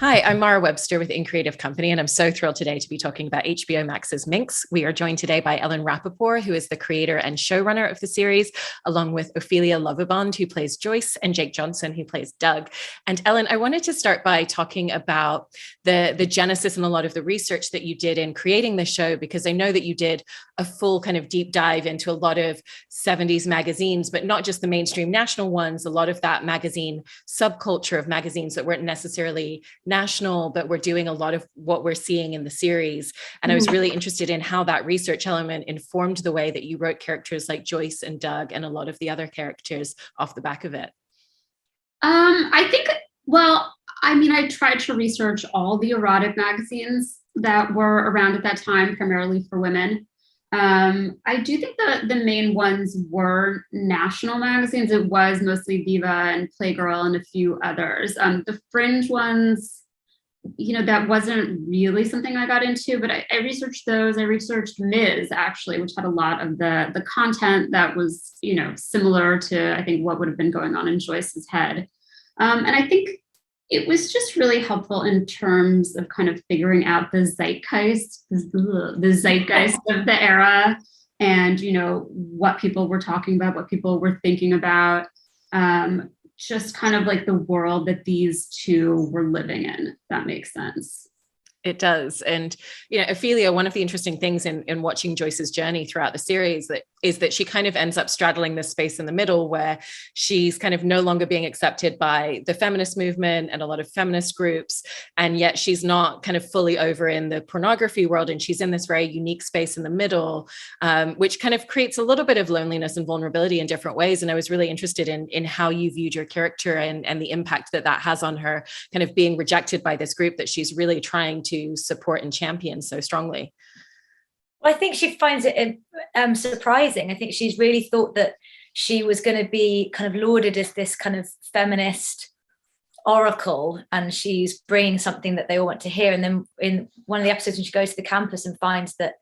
Hi, I'm Mara Webster with In Creative Company, and I'm so thrilled today to be talking about HBO Max's Minx. We are joined today by Ellen Rapoport, who is the creator and showrunner of the series, along with Ophelia Lovibond, who plays Joyce, and Jake Johnson, who plays Doug. And Ellen, I wanted to start by talking about the genesis and a lot of the research that you did in creating the show, because I know that you did a full kind of deep dive into a lot of 70s magazines, but not just the mainstream national ones, a lot of that magazine subculture of magazines that weren't necessarily national, but we're doing a lot of what we're seeing in the series. And I was really interested in how that research element informed the way that you wrote characters like Joyce and Doug and a lot of the other characters off the back of it. I think, well, I mean, I tried to research all the erotic magazines that were around at that time, primarily for women. I do think that the main ones were national magazines. It was mostly Viva and Playgirl and a few others. The fringe ones, that wasn't really something I got into, but I researched those. I researched Ms. actually, which had a lot of the content that was, similar to, I think, what would have been going on in Joyce's head. And I think it was just really helpful in terms of kind of figuring out the zeitgeist of the era and, what people were talking about, what people were thinking about, just kind of like the world that these two were living in, if that makes sense. It does. And, Ophelia, one of the interesting things in watching Joyce's journey throughout the series is that she kind of ends up straddling this space in the middle where she's kind of no longer being accepted by the feminist movement and a lot of feminist groups. And yet she's not kind of fully over in the pornography world. And she's in this very unique space in the middle, which kind of creates a little bit of loneliness and vulnerability in different ways. And I was really interested in how you viewed your character and the impact that has on her, kind of being rejected by this group that she's really trying to support and champion so strongly. Well, I think she finds it surprising. I think she's really thought that she was going to be kind of lauded as this kind of feminist oracle, and she's bringing something that they all want to hear. And then in one of the episodes when she goes to the campus and finds that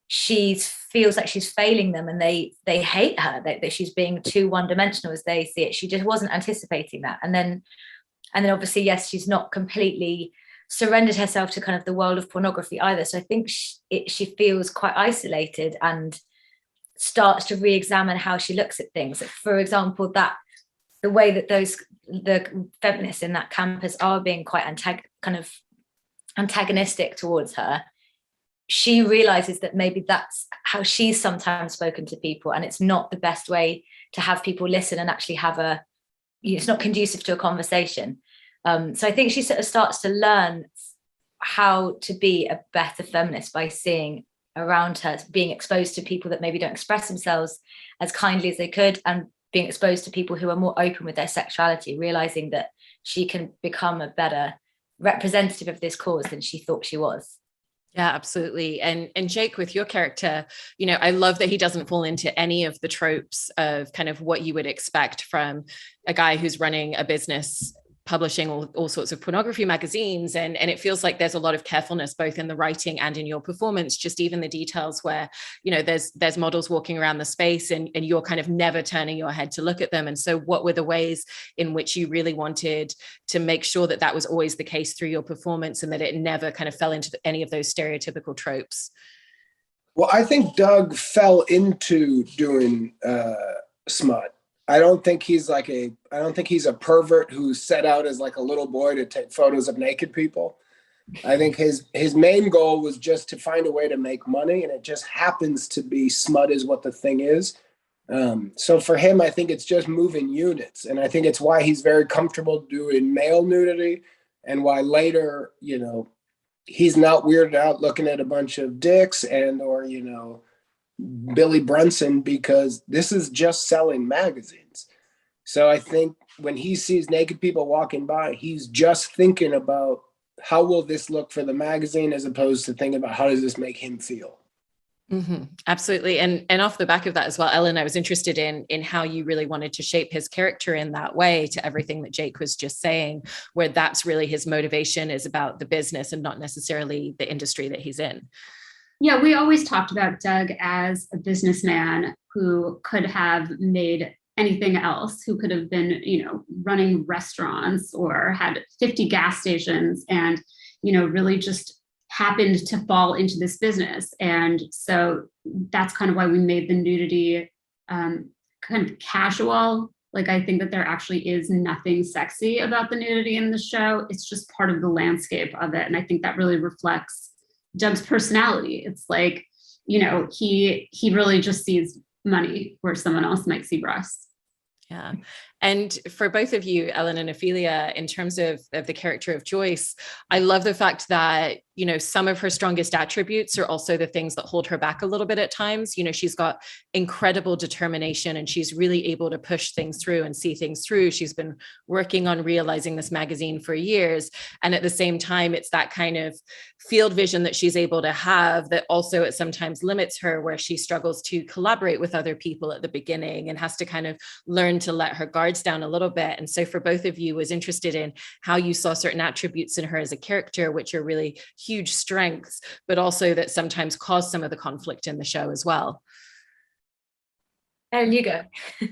she feels like she's failing them and they hate her, that she's being too one-dimensional as they see it. She just wasn't anticipating that. And then obviously, yes, she's not completely surrendered herself to kind of the world of pornography either. So I think she feels quite isolated and starts to re-examine how she looks at things. Like, for example, that the way that the feminists in that campus are being quite antagonistic towards her, she realizes that maybe that's how she's sometimes spoken to people, and it's not the best way to have people listen and actually have it's not conducive to a conversation. So I think she sort of starts to learn how to be a better feminist by seeing around her, being exposed to people that maybe don't express themselves as kindly as they could, and being exposed to people who are more open with their sexuality, realizing that she can become a better representative of this cause than she thought she was. Yeah, absolutely. And Jake, with your character, I love that he doesn't fall into any of the tropes of kind of what you would expect from a guy who's running a business publishing all sorts of pornography magazines. And it feels like there's a lot of carefulness, both in the writing and in your performance, just even the details where, there's models walking around the space and you're kind of never turning your head to look at them. And so what were the ways in which you really wanted to make sure that that was always the case through your performance and that it never kind of fell into any of those stereotypical tropes? Well, I think Doug fell into doing smut. I don't think he's a pervert who set out as like a little boy to take photos of naked people. I think his main goal was just to find a way to make money, and it just happens to be smut is what the thing is. So for him, I think it's just moving units, and I think it's why he's very comfortable doing male nudity, and why later, he's not weirded out looking at a bunch of dicks or Billy Brunson, because this is just selling magazines. So I think when he sees naked people walking by, he's just thinking about how will this look for the magazine, as opposed to thinking about how does this make him feel. Mm-hmm. Absolutely. And off the back of that as well, Ellen, I was interested in how you really wanted to shape his character in that way, to everything that Jake was just saying, where that's really his motivation is about the business and not necessarily the industry that he's in. Yeah, we always talked about Doug as a businessman who could have made anything else, who could have been, running restaurants or had 50 gas stations and, really just happened to fall into this business. And so that's kind of why we made the nudity kind of casual. Like, I think that there actually is nothing sexy about the nudity in the show. It's just part of the landscape of it. And I think that really reflects Doug's personality. It's like, he really just sees money where someone else might see breasts. Yeah. And for both of you, Ellen and Ophelia, in terms of the character of Joyce, I love the fact that, some of her strongest attributes are also the things that hold her back a little bit at times. She's got incredible determination and she's really able to push things through and see things through. She's been working on realizing this magazine for years. And at the same time, it's that kind of field vision that she's able to have that also it sometimes limits her, where she struggles to collaborate with other people at the beginning and has to kind of learn to let her guards down a little bit. And so for both of you, was interested in how you saw certain attributes in her as a character, which are really huge strengths, but also that sometimes cause some of the conflict in the show as well. And you go. I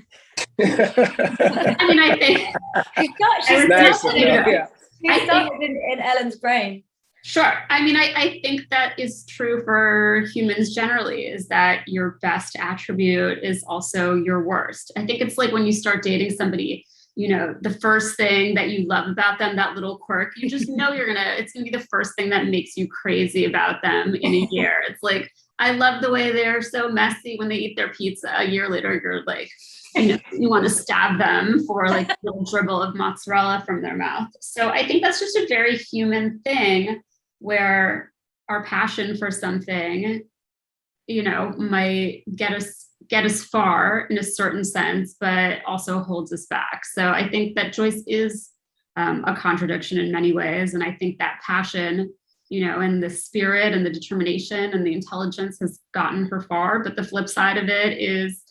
mean, I think she's nice. In Ellen's brain. Sure. I mean, I think that is true for humans generally, is that your best attribute is also your worst. I think it's like when you start dating somebody, the first thing that you love about them, that little quirk, you just know it's gonna be the first thing that makes you crazy about them in a year. It's like, I love the way they're so messy when they eat their pizza. A year later, you're like, you want to stab them for like a little dribble of mozzarella from their mouth. So I think that's just a very human thing, where our passion for something, might get us far in a certain sense, but also holds us back. So I think that Joyce is a contradiction in many ways. And I think that passion, and the spirit and the determination and the intelligence has gotten her far. But the flip side of it is,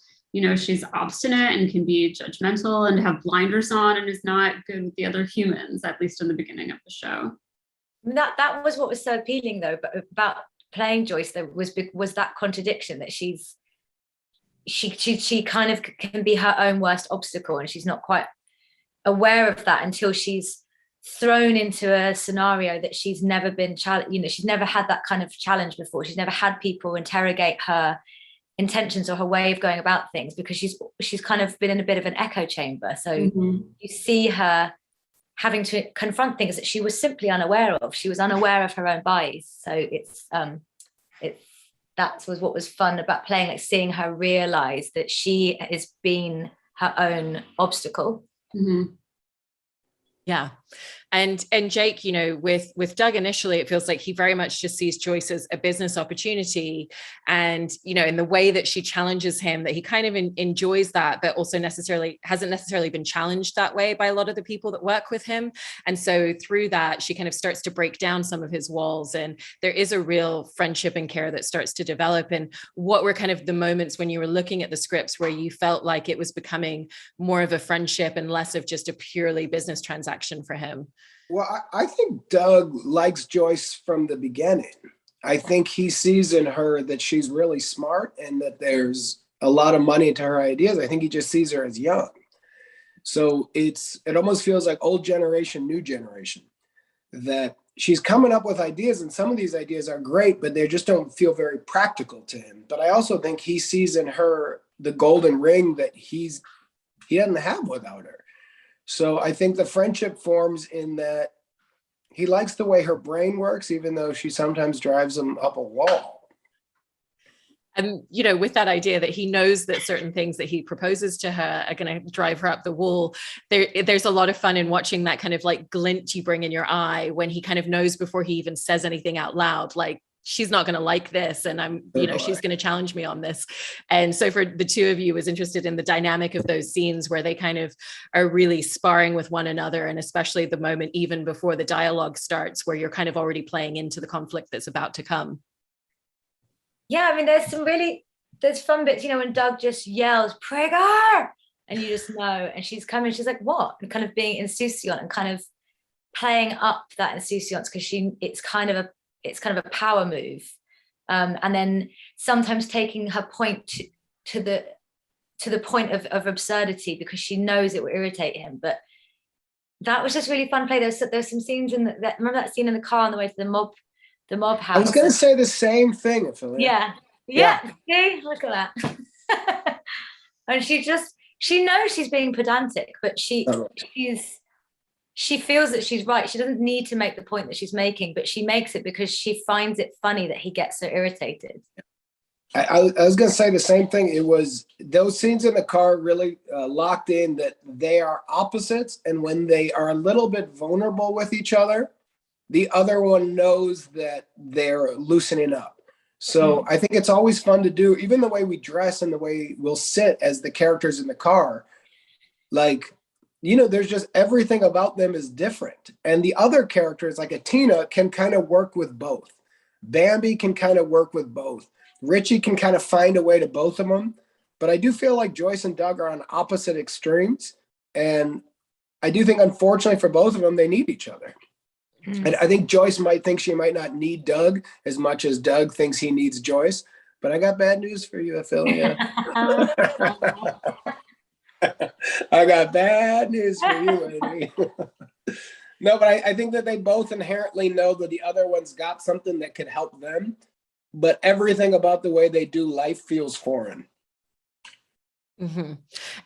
she's obstinate and can be judgmental and have blinders on and is not good with the other humans, at least in the beginning of the show. That was what was so appealing, though, but about playing Joyce, there was that contradiction that she kind of can be her own worst obstacle, and she's not quite aware of that until she's thrown into a scenario that she's never been she's never had that kind of challenge before. She's never had people interrogate her intentions or her way of going about things, because she's kind of been in a bit of an echo chamber. So you see her having to confront things that she was simply unaware of. She was unaware of her own bias. So that was what was fun about playing, like seeing her realize that she has been her own obstacle. Mm-hmm. Yeah. And Jake, with Doug initially, it feels like he very much just sees Joyce as a business opportunity. And, in the way that she challenges him, that he kind of enjoys that, but also hasn't necessarily been challenged that way by a lot of the people that work with him. And so through that, she kind of starts to break down some of his walls. And there is a real friendship and care that starts to develop. And what were kind of the moments when you were looking at the scripts where you felt like it was becoming more of a friendship and less of just a purely business transaction for him? Well, I think Doug likes Joyce from the beginning. I think he sees in her that she's really smart and that there's a lot of money to her ideas. I think he just sees her as young. So it almost feels like old generation, new generation, that she's coming up with ideas, and some of these ideas are great, but they just don't feel very practical to him. But I also think he sees in her the golden ring that he doesn't have without her. So I think the friendship forms in that he likes the way her brain works, even though she sometimes drives him up a wall. And, with that idea that he knows that certain things that he proposes to her are going to drive her up the wall, there's a lot of fun in watching that kind of like glint you bring in your eye when he kind of knows before he even says anything out loud, like, she's not going to like this. And she's going to challenge me on this. And so for the two of you, was interested in the dynamic of those scenes where they kind of are really sparring with one another. And especially the moment, even before the dialogue starts, where you're kind of already playing into the conflict that's about to come. Yeah. I mean, there's fun bits, when Doug just yells, "Prigger!" and you just know, and she's coming, she's like, "What?" and kind of being insouciant and kind of playing up that insouciance, because it's kind of a power move, and then sometimes taking her point to to the point of absurdity because she knows it will irritate him. But that was just really fun play. There's some scenes in that. Remember that scene in the car on the way to the mob house? I was going to say the same thing, Ophelia. Yeah. See, look at that. And she knows she's being pedantic, but she feels that she's right. She doesn't need to make the point that she's making, but she makes it because she finds it funny that he gets so irritated. I was going to say the same thing. It was those scenes in the car really locked in that they are opposites. And when they are a little bit vulnerable with each other, the other one knows that they're loosening up. So I think it's always fun to do, even the way we dress and the way we'll sit as the characters in the car. Like, you know, there's just everything about them is different. And the other characters, like a Tina, can kind of work with both. Bambi can kind of work with both. Richie can kind of find a way to both of them. But I do feel like Joyce and Doug are on opposite extremes. And I do think, unfortunately for both of them, they need each other. And I think Joyce might think she might not need Doug as much as Doug thinks he needs Joyce. But I got bad news for you, Ophelia. I got bad news for you, lady. No, but I think that they both inherently know that the other one's got something that could help them. But everything about the way they do life feels foreign. And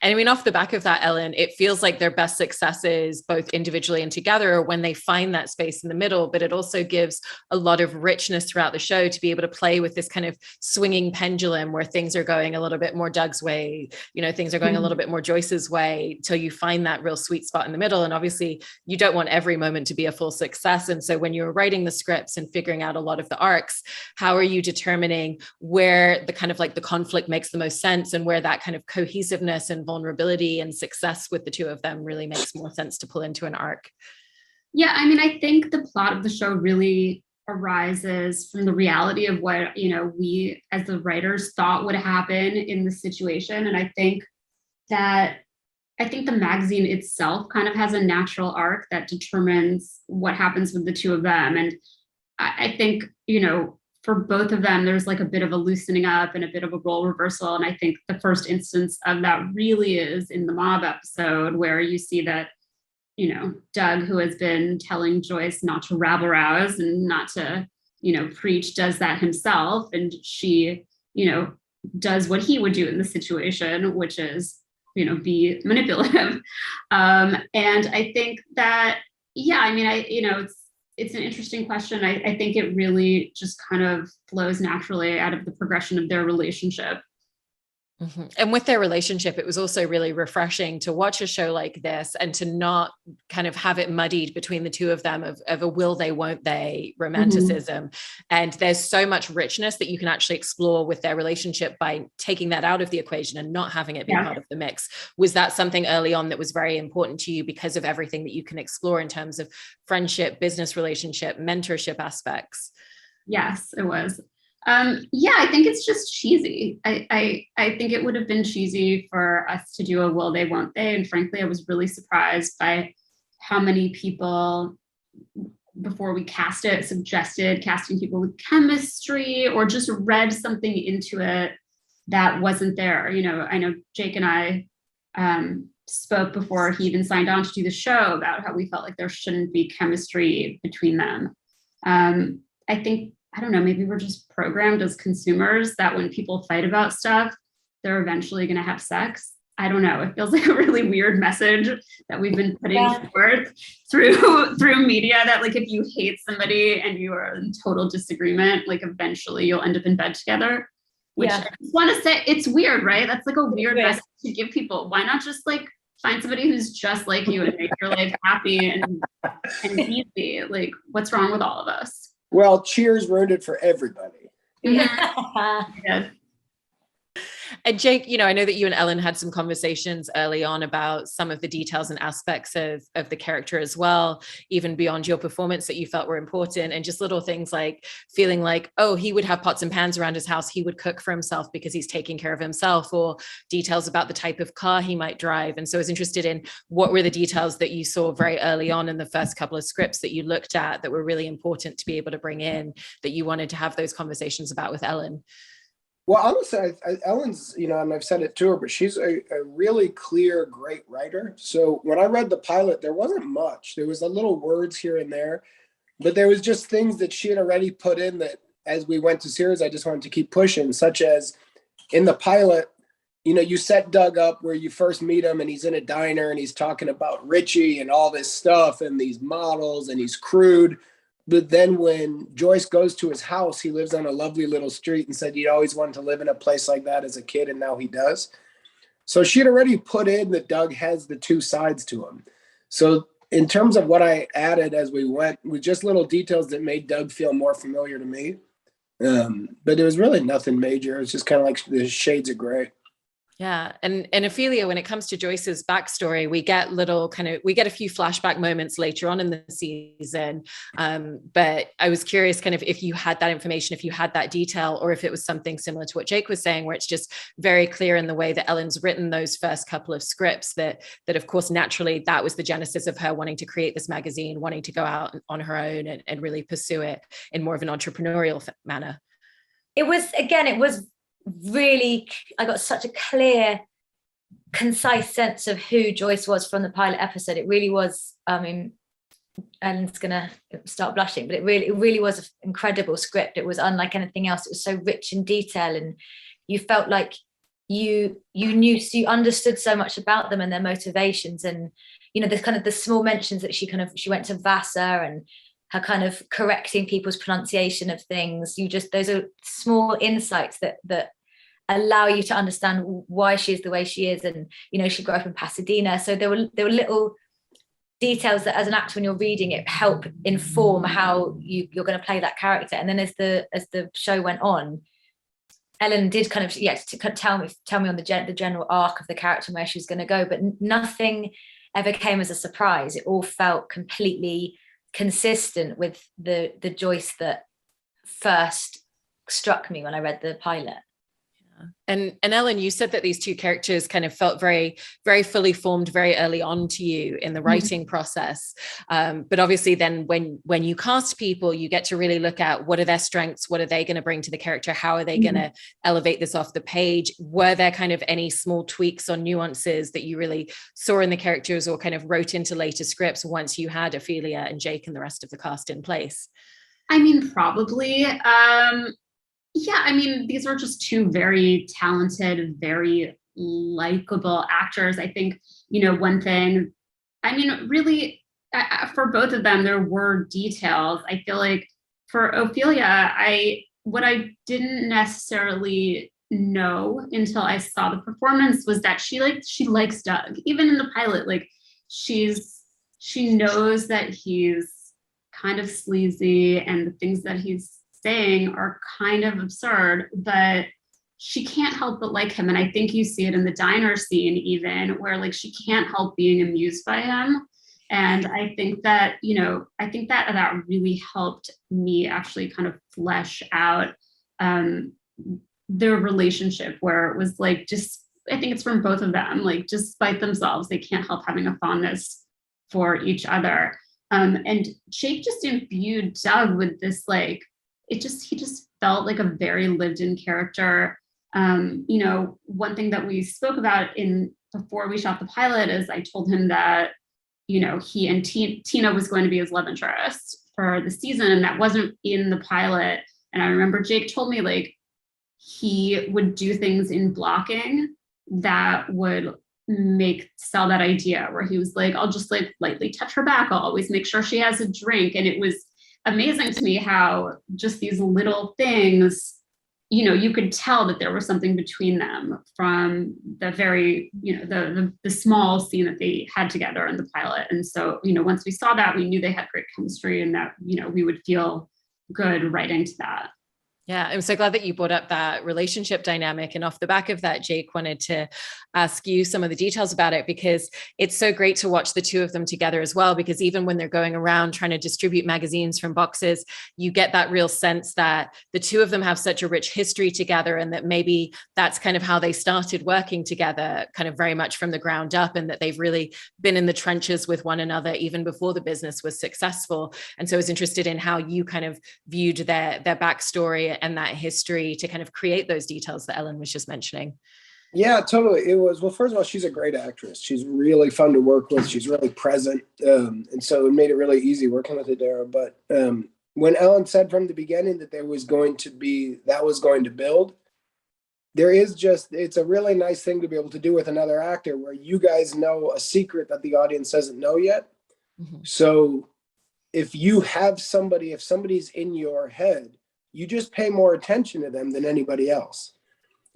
I mean, off the back of that, Ellen, it feels like their best successes, both individually and together, are when they find that space in the middle. But it also gives a lot of richness throughout the show to be able to play with this kind of swinging pendulum where things are going a little bit more Doug's way, you know, things are going a little bit more Joyce's way, till you find that real sweet spot in the middle. And obviously, you don't want every moment to be a full success. And so when you're writing the scripts and figuring out a lot of the arcs, how are you determining where the kind of like the conflict makes the most sense and where that kind of cohesiveness and vulnerability and success with the two of them really makes more sense to pull into an arc? Yeah, I mean, I think the plot of the show really arises from the reality of what, you know, we as the writers thought would happen in the situation. And I think the magazine itself kind of has a natural arc that determines what happens with the two of them. And I think, you know, for both of them, there's like a bit of a loosening up and a bit of a role reversal. And I think the first instance of that really is in the mob episode, where you see that, you know, Doug, who has been telling Joyce not to rabble rouse and not to, you know, preach, does that himself. And she, you know, does what he would do in the situation, which is, you know, be manipulative. And I think that, yeah, I mean, you know, it's an interesting question. I think it really just kind of flows naturally out of the progression of their relationship. And with their relationship, it was also really refreshing to watch a show like this and to not kind of have it muddied between the two of them of a will they, won't they romanticism. And there's so much richness that you can actually explore with their relationship by taking that out of the equation and not having it be part of the mix. Was that something early on that was very important to you because of everything that you can explore in terms of friendship, business relationship, mentorship aspects? Yes, it was. Yeah, I think it's just cheesy. I think it would have been cheesy for us to do a will they, won't they. And frankly, I was really surprised by how many people, before we cast it, suggested casting people with chemistry or just read something into it that wasn't there. You know, I know Jake and I spoke before he even signed on to do the show about how we felt like there shouldn't be chemistry between them. I think, I don't know, maybe we're just programmed as consumers that when people fight about stuff, they're eventually going to have sex. I don't know. It feels like a really weird message that we've been putting forth through media, that like if you hate somebody and you are in total disagreement, like eventually you'll end up in bed together. Which I just want to say, it's weird, right? That's like a weird message to give people. Why not just like find somebody who's just like you and make your life happy and easy? Like, what's wrong with all of us? Well, Cheers ruined it for everybody. Yeah. And Jake, you know, I know that you and Ellen had some conversations early on about some of the details and aspects of the character as well, even beyond your performance that you felt were important, and just little things like feeling like, oh, he would have pots and pans around his house, he would cook for himself because he's taking care of himself, or details about the type of car he might drive. And so I was interested in what were the details that you saw very early on in the first couple of scripts that you looked at that were really important to be able to bring in, that you wanted to have those conversations about with Ellen. Well, honestly, Ellen's, and I've said it to her, but she's a really clear, great writer. So when I read the pilot, there wasn't much. There was a little words here and there, but there was just things that she had already put in that as we went to series, I just wanted to keep pushing, such as in the pilot, you set Doug up where you first meet him and he's in a diner and he's talking about Richie and all this stuff and these models and he's crude. But then when Joyce goes to his house, he lives on a lovely little street and said he'd always wanted to live in a place like that as a kid, and now he does. So she'd already put in that Doug has the two sides to him. So in terms of what I added as we went, with just little details that made Doug feel more familiar to me. But there was really nothing major. It's just kind of like the shades of gray. Yeah. And Ophelia, when it comes to Joyce's backstory, we get a few flashback moments later on in the season. But I was curious kind of if you had that information, if you had that detail, or if it was something similar to what Jake was saying, where it's just very clear in the way that Ellen's written those first couple of scripts that of course, naturally, that was the genesis of her wanting to create this magazine, wanting to go out on her own and really pursue it in more of an entrepreneurial manner. It was really, I got such a clear, concise sense of who Joyce was from the pilot episode. It really was, Ellen's gonna start blushing, but it really was an incredible script. It was unlike anything else. It was so rich in detail, and you felt like you knew, so you understood so much about them and their motivations, and the kind of the small mentions that she went to Vassar and her kind of correcting people's pronunciation of things. Those are small insights that allow you to understand why she is the way she is. And, she grew up in Pasadena. So there were little details that as an actor, when you're reading it, help inform how you're going to play that character. And then as the show went on, Ellen did kind of, tell me on the general arc of the character and where she was going to go, but nothing ever came as a surprise. It all felt completely consistent with the Joyce that first struck me when I read the pilot. And Ellen, you said that these two characters kind of felt very, very fully formed very early on to you in the writing process. But obviously then when you cast people, you get to really look at what are their strengths, what are they going to bring to the character, how are they going to elevate this off the page? Were there kind of any small tweaks or nuances that you really saw in the characters or kind of wrote into later scripts once you had Ophelia and Jake and the rest of the cast in place? I mean, probably. Yeah, I mean, these are just two very talented, very likable actors. I think, one thing, I mean, really, for both of them, there were details. I feel like for Ophelia, what I didn't necessarily know until I saw the performance was that she likes Doug. Even in the pilot, she knows that he's kind of sleazy and the things that he's saying are kind of absurd, but she can't help but like him. And I think you see it in the diner scene even, where she can't help being amused by him. And I think that, that really helped me actually kind of flesh out their relationship, where it was I think it's from both of them, despite themselves, they can't help having a fondness for each other. And Jake just imbued Doug with this, he just felt like a very lived in character. One thing that we spoke about before we shot the pilot is I told him that, he and Tina was going to be his love interest for the season, and that wasn't in the pilot. And I remember Jake told me he would do things in blocking that would sell that idea, where he was I'll just lightly touch her back. I'll always make sure she has a drink. And it was amazing to me how just these little things, you could tell that there was something between them from the very, the small scene that they had together in the pilot. And so, once we saw that, we knew they had great chemistry and that, we would feel good writing to that. Yeah, I'm so glad that you brought up that relationship dynamic. And off the back of that, Jake wanted to ask you some of the details about it, because it's so great to watch the two of them together as well, because even when they're going around trying to distribute magazines from boxes, you get that real sense that the two of them have such a rich history together, and that maybe that's kind of how they started working together, kind of very much from the ground up, and that they've really been in the trenches with one another even before the business was successful. And so I was interested in how you kind of viewed their backstory and that history to kind of create those details that Ellen was just mentioning? Yeah, totally. It was, well, first of all, she's a great actress. She's really fun to work with. She's really present. And so it made it really easy working with Adara. But when Ellen said from the beginning that that was going to build, it's a really nice thing to be able to do with another actor where you guys know a secret that the audience doesn't know yet. Mm-hmm. So if somebody's in your head, you just pay more attention to them than anybody else.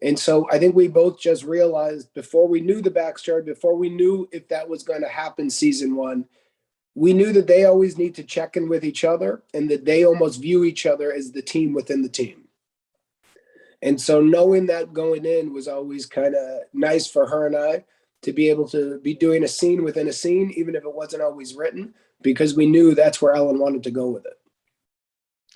And so I think we both just realized before we knew the backstory, before we knew if that was going to happen season 1, we knew that they always need to check in with each other and that they almost view each other as the team within the team. And so knowing that going in was always kind of nice for her and I to be able to be doing a scene within a scene, even if it wasn't always written, because we knew that's where Ellen wanted to go with it.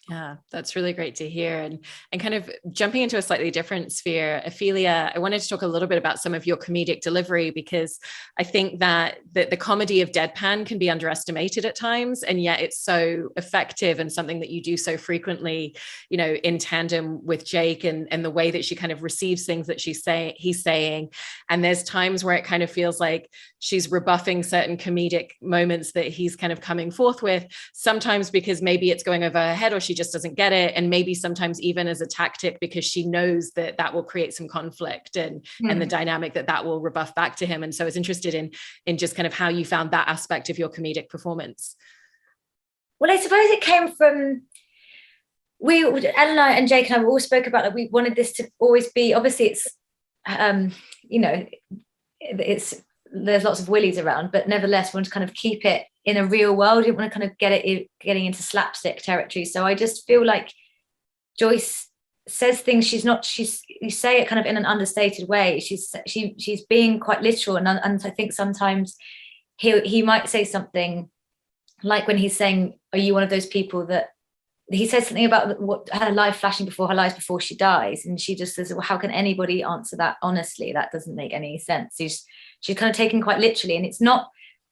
Yeah, that's really great to hear. And kind of jumping into a slightly different sphere, Ophelia, I wanted to talk a little bit about some of your comedic delivery, because I think that the comedy of deadpan can be underestimated at times, and yet it's so effective and something that you do so frequently, you know, in tandem with Jake and the way that she kind of receives things that he's saying. And there's times where it kind of feels like she's rebuffing certain comedic moments that he's kind of coming forth with, sometimes because maybe it's going over her head or she just doesn't get it, and maybe sometimes even as a tactic because she knows that will create some conflict and the dynamic that will rebuff back to him. And so I was interested in just kind of how you found that aspect of your comedic performance. Well, I suppose it came from Ellen and I and Jake and I all spoke about that we wanted this to always be, obviously it's there's lots of willies around, but nevertheless we want to kind of keep it in a real world. We didn't want to kind of getting into slapstick territory. So I just feel like Joyce says things you say it kind of in an understated way. She's being quite literal, and I think sometimes he might say something like when he's saying, are you one of those people that, he says something about what her life flashing before her eyes before she dies, and she just says, well, how can anybody answer that honestly? That doesn't make any sense. She's kind of taken quite literally, and it's not,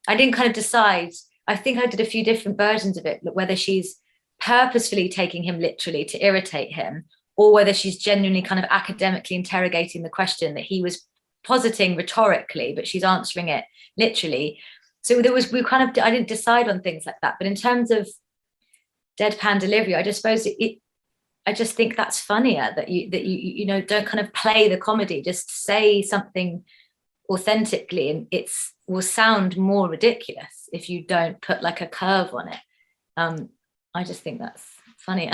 I didn't kind of decide. I think I did a few different versions of it, whether she's purposefully taking him literally to irritate him, or whether she's genuinely kind of academically interrogating the question that he was positing rhetorically, but she's answering it literally. So I didn't decide on things like that. But in terms of deadpan delivery, I just suppose I just think that's funnier, that you know, don't kind of play the comedy, just say something authentically, and it will sound more ridiculous if you don't put like a curve on it. I just think that's funnier.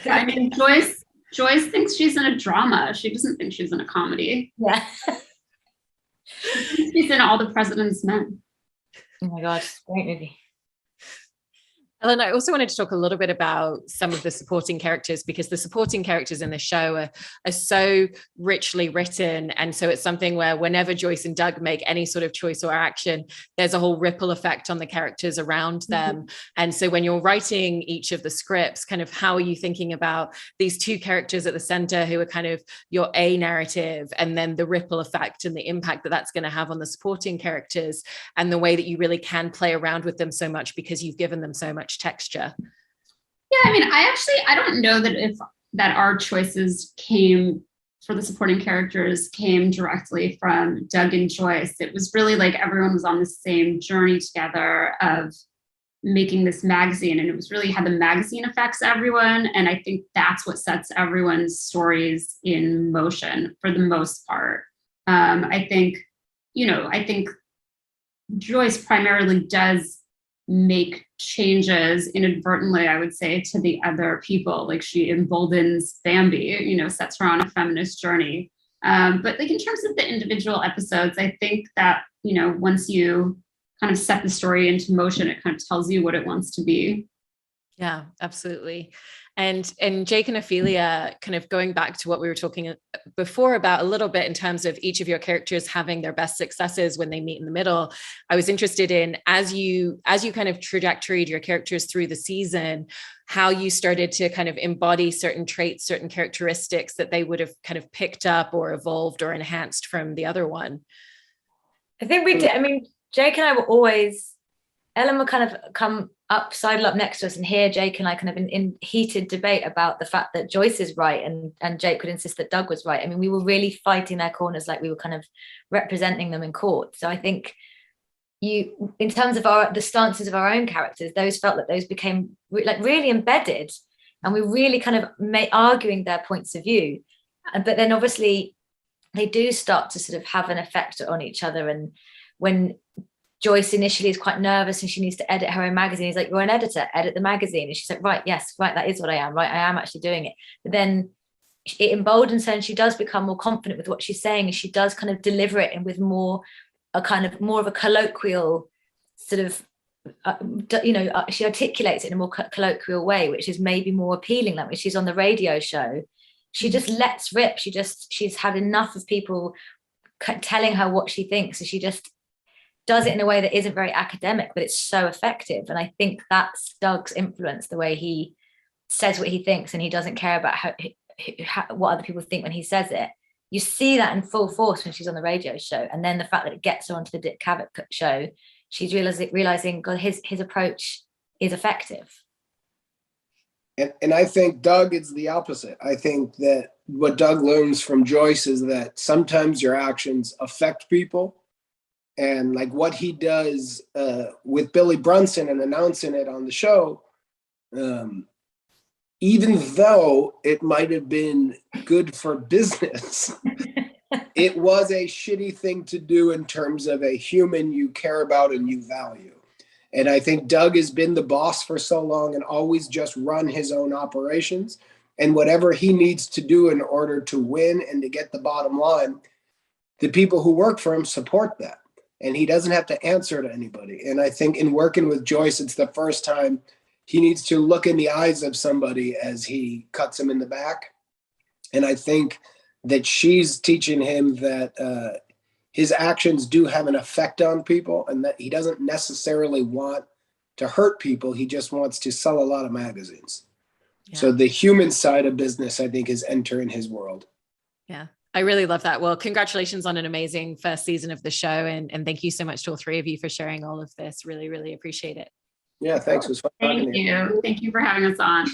Yeah, I mean, Joyce thinks she's in a drama. She doesn't think she's in a comedy. Yeah. She thinks she's in All the President's Men. Oh my God, great movie. Ellen, I also wanted to talk a little bit about some of the supporting characters, because the supporting characters in the show are so richly written. And so it's something where whenever Joyce and Doug make any sort of choice or action, there's a whole ripple effect on the characters around them. And so when you're writing each of the scripts, kind of how are you thinking about these two characters at the center who are kind of your A narrative, and then the ripple effect and the impact that that's going to have on the supporting characters, and the way that you really can play around with them so much because you've given them so much texture? Yeah, I mean, I don't know that our choices came for the supporting characters came directly from Doug and Joyce. It was really like everyone was on the same journey together of making this magazine, and it was really how the magazine affects everyone. And I think that's what sets everyone's stories in motion for the most part. I think Joyce primarily does make changes inadvertently, I would say, to the other people. Like she emboldens Bambi, sets her on a feminist journey. But like in terms of the individual episodes, I think that, once you kind of set the story into motion, it kind of tells you what it wants to be. Yeah, absolutely. And Jake and Ophelia, kind of going back to what we were talking before about a little bit in terms of each of your characters having their best successes when they meet in the middle. I was interested in, as you kind of trajectoried your characters through the season, how you started to kind of embody certain traits, certain characteristics that they would have kind of picked up or evolved or enhanced from the other one. I think we did. I mean, Jake and I were always, Ellen would kind of come sidle up next to us, and here Jake and I kind of in heated debate about the fact that Joyce is right, and Jake would insist that Doug was right. I mean, we were really fighting their corners, like we were kind of representing them in court. So I think in terms of the stances of our own characters, those felt that those became like really embedded, and we really kind of arguing their points of view. But then obviously they do start to sort of have an effect on each other. And when Joyce initially is quite nervous and she needs to edit her own magazine, he's like, you're an editor, edit the magazine. And she's like, right, yes, right, that is what I am, right, I am actually doing it. But then it emboldens her, and she does become more confident with what she's saying, and she does kind of deliver it in with more of a colloquial sort of, she articulates it in a more colloquial way, which is maybe more appealing. Like when she's on the radio show, she just lets rip. She's had enough of people telling her what she thinks, and she just does it in a way that isn't very academic, but it's so effective. And I think that's Doug's influence, the way he says what he thinks, and he doesn't care about what other people think when he says it. You see that in full force when she's on the radio show, and then the fact that it gets her onto the Dick Cavett show, she's realizing God, his approach is effective. And I think Doug is the opposite. I think that what Doug learns from Joyce is that sometimes your actions affect people. And like what he does with Billy Brunson and announcing it on the show, even though it might have been good for business, it was a shitty thing to do in terms of a human you care about and you value. And I think Doug has been the boss for so long and always just run his own operations. And whatever he needs to do in order to win and to get the bottom line, the people who work for him support that. And he doesn't have to answer to anybody. And I think in working with Joyce, it's the first time he needs to look in the eyes of somebody as he cuts him in the back. And I think that she's teaching him that his actions do have an effect on people, and that he doesn't necessarily want to hurt people. He just wants to sell a lot of magazines. Yeah. So the human side of business, I think, is entering his world. Yeah. I really love that. Well, congratulations on an amazing first season of the show. And thank you so much to all three of you for sharing all of this. Really, really appreciate it. Yeah, thanks. It was fun. Thank you. Thank you for having us on.